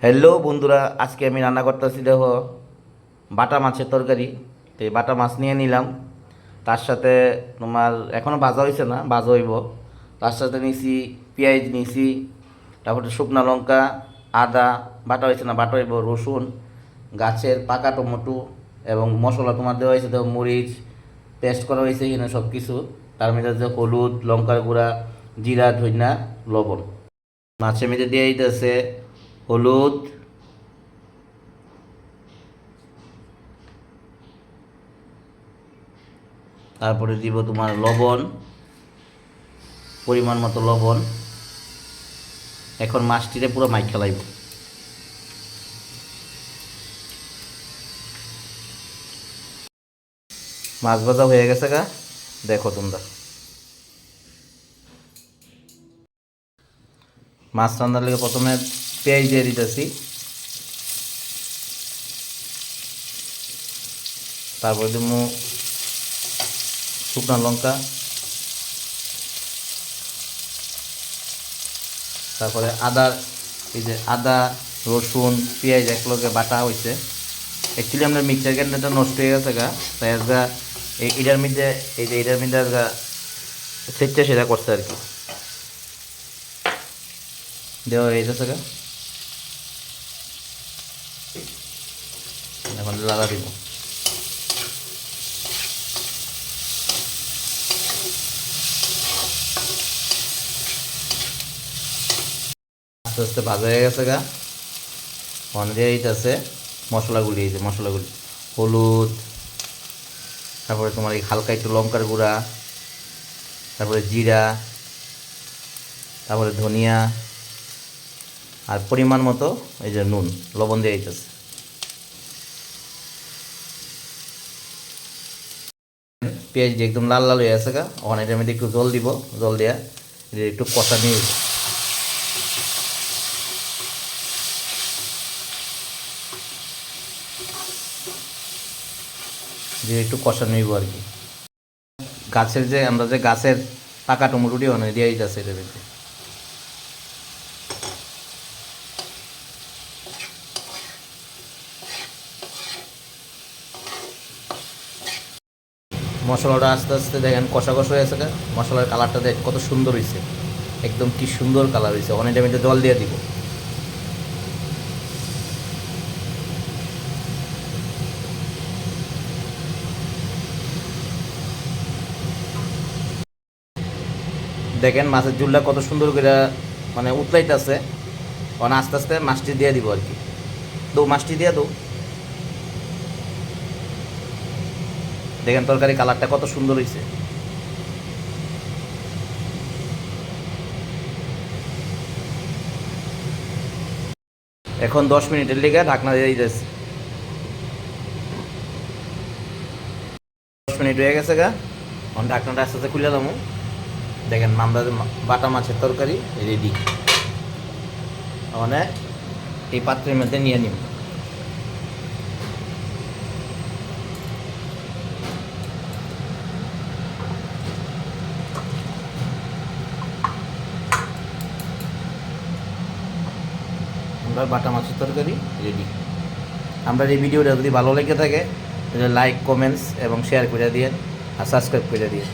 Hello বন্ধুরা, আজকে আমি রান্না করতেছি দেখো বাটা মাছের তরকারি। তো এই বাটা মাছ নিয়ে নিলাম, তার সাথে তোমার এখনও ভাজা হয়েছে না, ভাজা হইব। তার সাথে নিছি পেঁয়াজ নিছি, তারপরে শুকনা লঙ্কা, আদা বাটা হয়েছে না, বাটা হইব, রসুন, গাছের পাকা টমেটো এবং মশলা তোমার দেওয়া হয়েছে, দেখো মরিচ পেস্ট করা হয়েছে এখানে সব কিছু। তার মধ্যে যে হলুদ, লঙ্কার গুঁড়া, জিরা, ধনিয়া, লবণ। মাছের মধ্যে দিয়ে দিতেছে হলুদ, তারপরে দিব তোমার লবণ, পরিমাণ মতো লবণ। এখন মাছটিরে পুরো মাইক খেলাইব। মাছ ভাজা হয়ে গেছে গা, দেখো তোমরা। মাছ রান্নার লেগে প্রথমে পেঁয়াজ দিয়ে দিতেছি, তারপরে দিব শুকনো লঙ্কা, তারপরে আদা, এই যে আদা, রসুন, পেঁয়াজ একলগে বাটা হয়েছে। অ্যাকচুয়ালি আমরা মিক্সার গ্রাইন্ডারটা নষ্ট হয়ে গেছে গা, তাই আজগা এটার মধ্যে, এই যে এটার মধ্যে আজগা সেটা সেটা করছে আর কি, দেওয়া হয়ে গেছে গা। এখন লাগা দিব। আস্তে আস্তে ভাজা হয়ে গেছে গা। অন দিয়ে আছে মশলাগুলি, এই যে মশলাগুলি, হলুদ, তারপরে তোমার এই হালকা একটু লঙ্কার গুঁড়া, তারপরে জিরা, তারপরে ধনিয়া, আর পরিমাণ মতো এই যে নুন, লবণ দিয়ে দিতেছে। পেঁয়াজ দিয়ে একদম লাল লাল হয়ে আছে গা। ওখানে এটার মধ্যে একটু জল দিব, জল দেওয়া একটু কষা নিয়ে দিয়ে একটু কষা নিব আর কি। গাছের যে আমরা যে গাছের পাকা টমেটোটি অনেক দিয়ে দিতেছে এটার মধ্যে। মশলাটা আস্তে আস্তে দেখেন কষা কষা হয়ে আছে, মশলার কালারটা দেখ কত সুন্দর হয়েছে, একদম কি সুন্দর কালার হয়েছে। অনেক টাইমে জল দিয়ে দিব। দেখেন মাছের ঝুলটা কত সুন্দর করে মানে উতলাইতেছে। মানে আস্তে আস্তে মাছটি দিয়ে দিব আর কি। দৌ মাছটি দিয়ে দৌ, দেখেন তরকারি কালারটা কত সুন্দর হয়েছে। এখন 10 মিনিটের লেগে ঢাকনা দিয়ে দিতেছি। 10 মিনিট হয়ে গেছে গা। এখন ঢাকনাটা আস্তে আস্তে খুলে দামো। দেখেন আমরা বাটা মাছের তরকারি রেডি। মানে এই পাত্রের মধ্যে নিয়ে নিব। আমরা বাটা মাছের তরকারি রেডি। আমরা এই ভিডিওটা যদি ভালো লেগে থাকে তাহলে লাইক, কমেন্টস এবং শেয়ার করে দিয়ে আর সাবস্ক্রাইব করে দিয়ে।